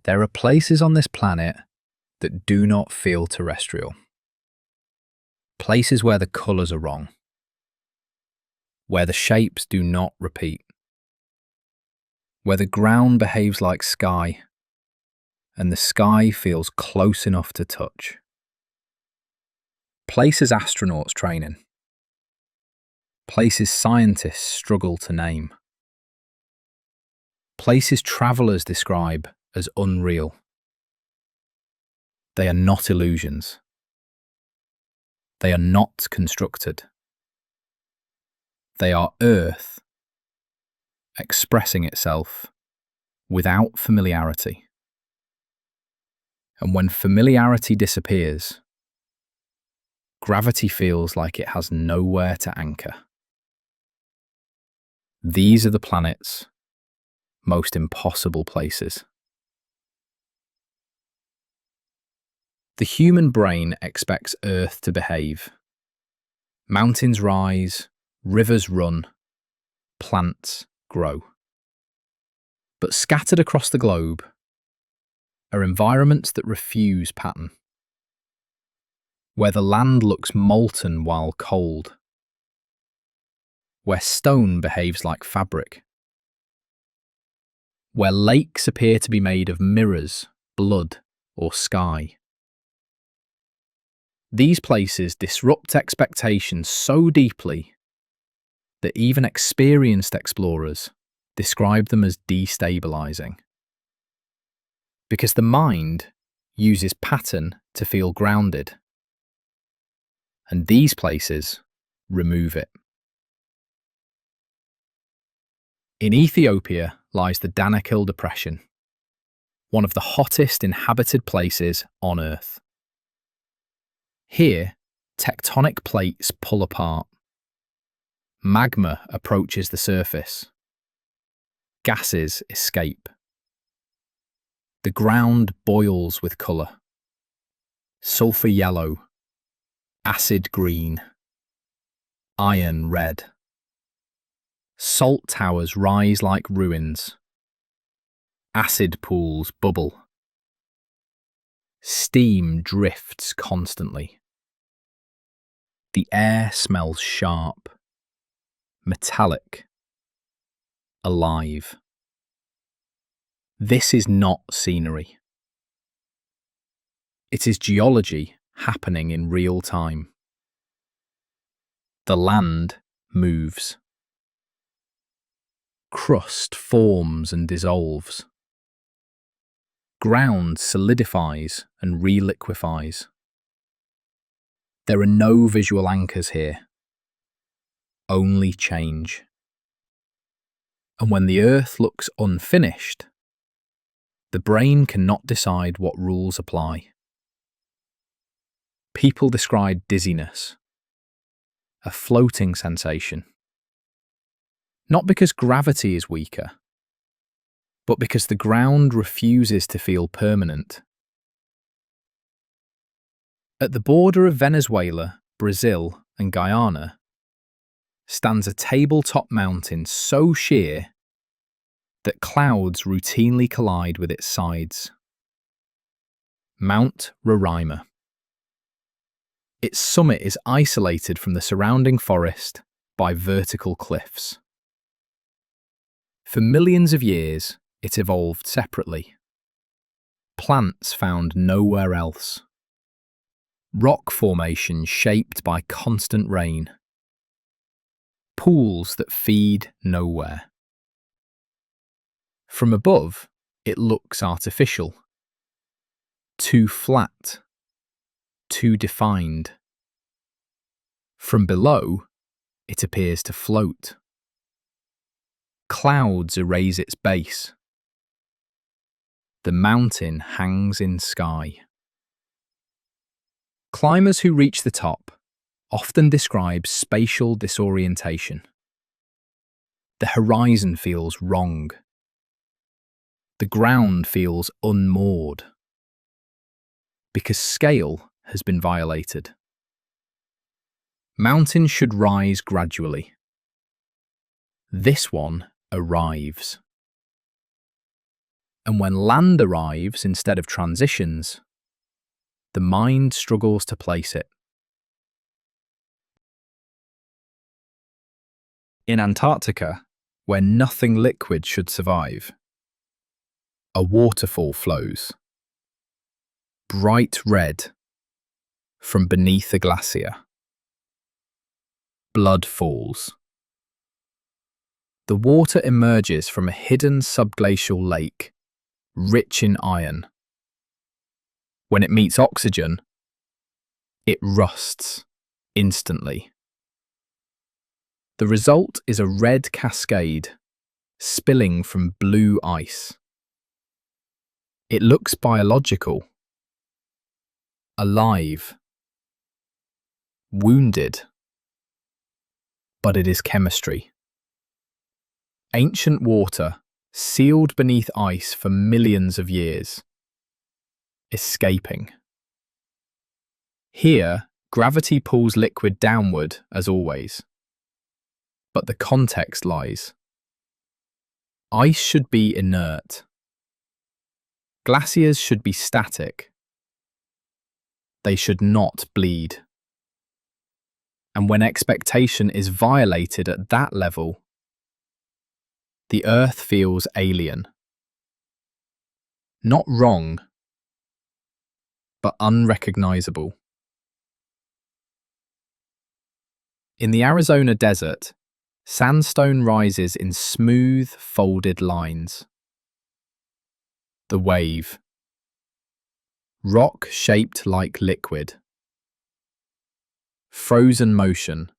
There are places on this planet that do not feel terrestrial. Places where the colours are wrong, where the shapes do not repeat, where the ground behaves like sky and the sky feels close enough to touch. Places astronauts train in. Places scientists struggle to name. Places travellers describe as unreal. They are not illusions. They are not constructed. They are Earth expressing itself without familiarity. And when familiarity disappears, gravity feels like it has nowhere to anchor. These are the planet's most impossible places. The human brain expects Earth to behave. Mountains rise, rivers run, plants grow. But scattered across the globe are environments that refuse pattern, where the land looks molten while cold, where stone behaves like fabric, where lakes appear to be made of mirrors, blood, or sky. These places disrupt expectations so deeply that even experienced explorers describe them as destabilizing. Because the mind uses pattern to feel grounded, and these places remove it. In Ethiopia lies the Danakil Depression, one of the hottest inhabited places on Earth. Here, tectonic plates pull apart. Magma approaches the surface. Gases escape. The ground boils with colour. Sulphur yellow, acid green, iron red. Salt towers rise like ruins. Acid pools bubble. Steam drifts constantly. The air smells sharp, metallic, alive. This is not scenery. It is geology happening in real time. The land moves. Crust forms and dissolves. Ground solidifies and reliquefies. There are no visual anchors here, only change. And when the Earth looks unfinished, the brain cannot decide what rules apply. People describe dizziness, a floating sensation. Not because gravity is weaker, but because the ground refuses to feel permanent. At the border of Venezuela, Brazil, and Guyana stands a tabletop mountain so sheer that clouds routinely collide with its sides. Mount Roraima. Its summit is isolated from the surrounding forest by vertical cliffs. For millions of years, it evolved separately. Plants found nowhere else. Rock formations shaped by constant rain. Pools that feed nowhere. From above, it looks artificial. Too flat. Too defined. From below, it appears to float. Clouds erase its base. The mountain hangs in sky. Climbers who reach the top often describe spatial disorientation. The horizon feels wrong. The ground feels unmoored. Because scale has been violated. Mountains should rise gradually. This one arrives. And when land arrives instead of transitions, the mind struggles to place it. In Antarctica, where nothing liquid should survive, a waterfall flows, bright red, from beneath a glacier. Blood falls. The water emerges from a hidden subglacial lake, rich in iron. When it meets oxygen, it rusts instantly. The result is a red cascade spilling from blue ice. It looks biological, alive, wounded, but it is chemistry. Ancient water sealed beneath ice for millions of years, escaping. Here, gravity pulls liquid downward as always. But the context lies. Ice should be inert. Glaciers should be static. They should not bleed. And when expectation is violated at that level, the Earth feels alien. Not wrong, but unrecognizable. In the Arizona desert, sandstone rises in smooth, folded lines. The wave. Rock shaped like liquid. Frozen motion.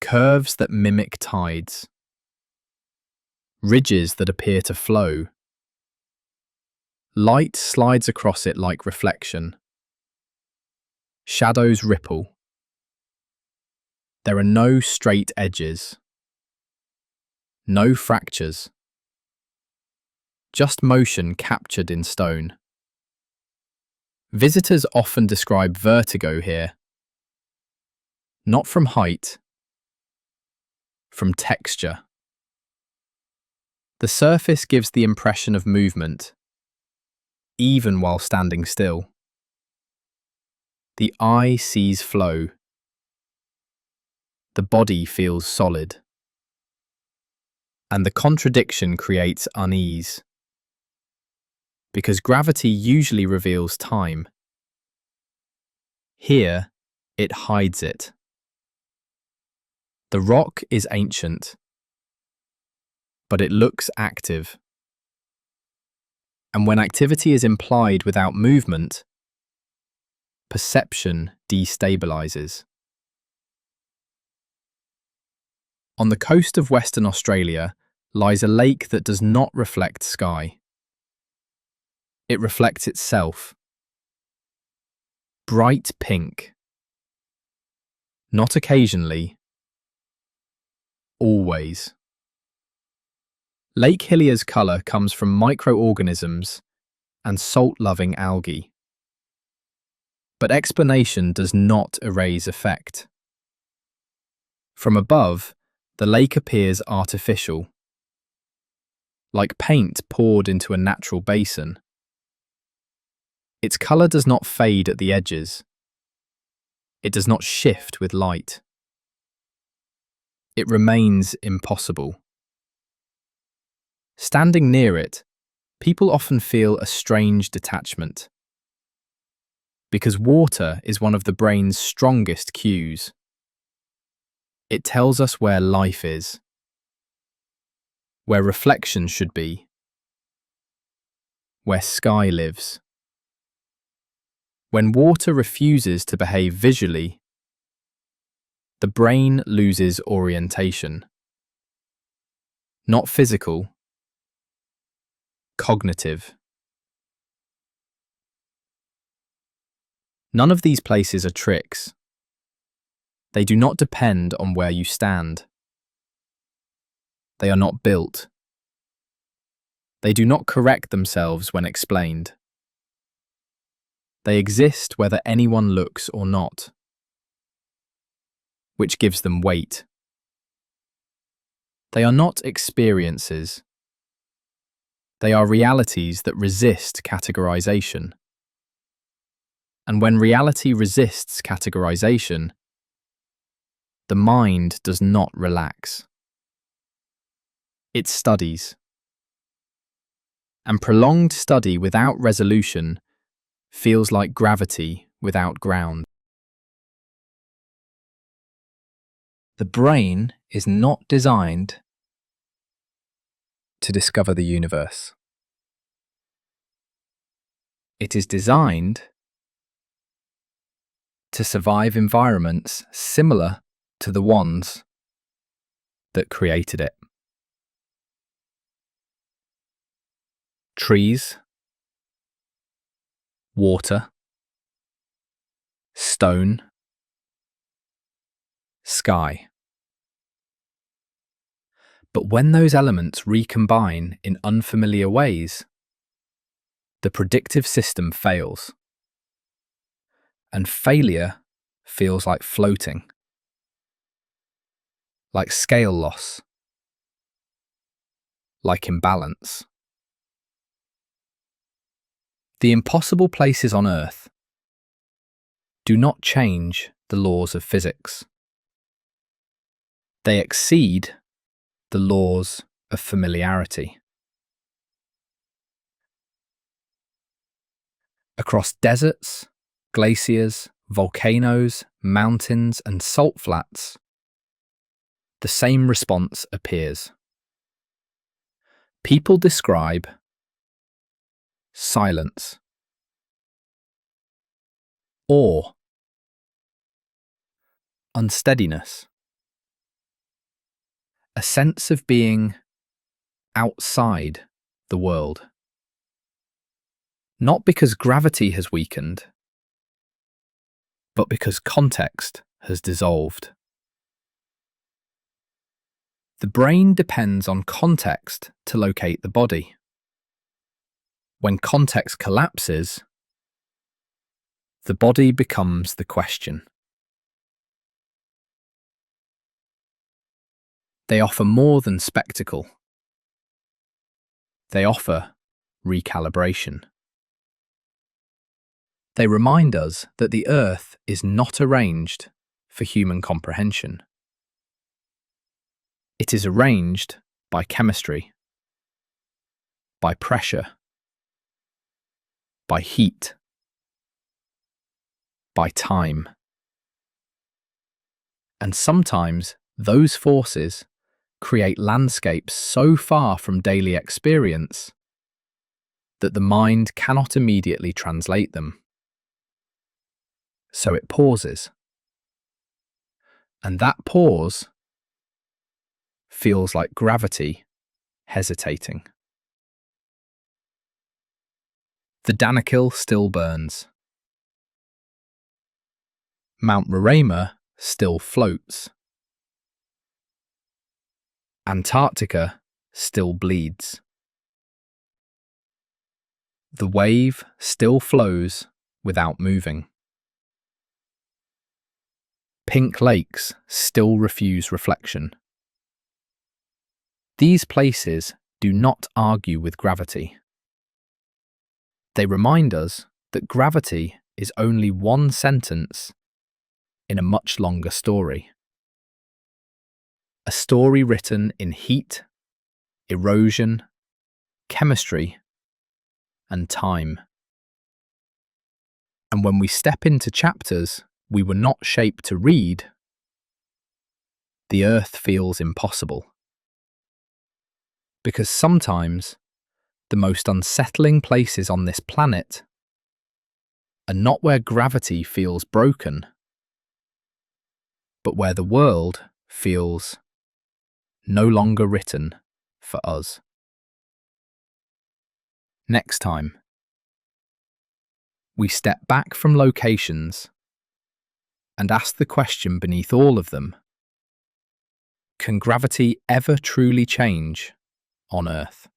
Curves that mimic tides. Ridges that appear to flow. Light slides across it like reflection. Shadows ripple. There are no straight edges. No fractures. Just motion captured in stone. Visitors often describe vertigo here. Not from height, from texture. The surface gives the impression of movement, even while standing still. The eye sees flow. The body feels solid. And the contradiction creates unease. Because gravity usually reveals time. Here, it hides it. The rock is ancient, but it looks active. And when activity is implied without movement, perception destabilizes. On the coast of Western Australia lies a lake that does not reflect sky. It reflects itself. Bright pink. Not occasionally. Always. Lake Hilliers' colour comes from microorganisms and salt-loving algae. But explanation does not erase effect. From above, the lake appears artificial, like paint poured into a natural basin. Its colour does not fade at the edges. It does not shift with light. It remains impossible. Standing near it, people often feel a strange detachment. Because water is one of the brain's strongest cues. It tells us where life is, where reflection should be, where sky lives. When water refuses to behave visually, the brain loses orientation. Not physical, cognitive. None of these places are tricks. They do not depend on where you stand. They are not built. They do not correct themselves when explained. They exist whether anyone looks or not, which gives them weight. They are not experiences. They are realities that resist categorization. And when reality resists categorization, the mind does not relax. It studies. And prolonged study without resolution feels like gravity without ground. The brain is not designed to discover the universe. It is designed to survive environments similar to the ones that created it. Trees, water, stone, sky. But when those elements recombine in unfamiliar ways, the predictive system fails. And failure feels like floating, like scale loss, like imbalance. The impossible places on Earth do not change the laws of physics. They exceed the laws of familiarity. Across deserts, glaciers, volcanoes, mountains, and salt flats, the same response appears. People describe silence, awe, unsteadiness, a sense of being outside the world. Not because gravity has weakened, but because context has dissolved. The brain depends on context to locate the body. When context collapses, the body becomes the question. They offer more than spectacle. They offer recalibration. They remind us that the Earth is not arranged for human comprehension. It is arranged by chemistry, by pressure, by heat, by time. And sometimes those forces create landscapes so far from daily experience that the mind cannot immediately translate them. So it pauses. And that pause feels like gravity hesitating. The Danakil still burns. Mount Roraima still floats. Antarctica still bleeds. The wave still flows without moving. Pink lakes still refuse reflection. These places do not argue with gravity. They remind us that gravity is only one sentence in a much longer story. A story written in heat, erosion, chemistry, and time. And when we step into chapters we were not shaped to read, the Earth feels impossible. Because sometimes the most unsettling places on this planet are not where gravity feels broken, but where the world feels no longer written for us. Next time, we step back from locations and ask the question beneath all of them: can gravity ever truly change on Earth?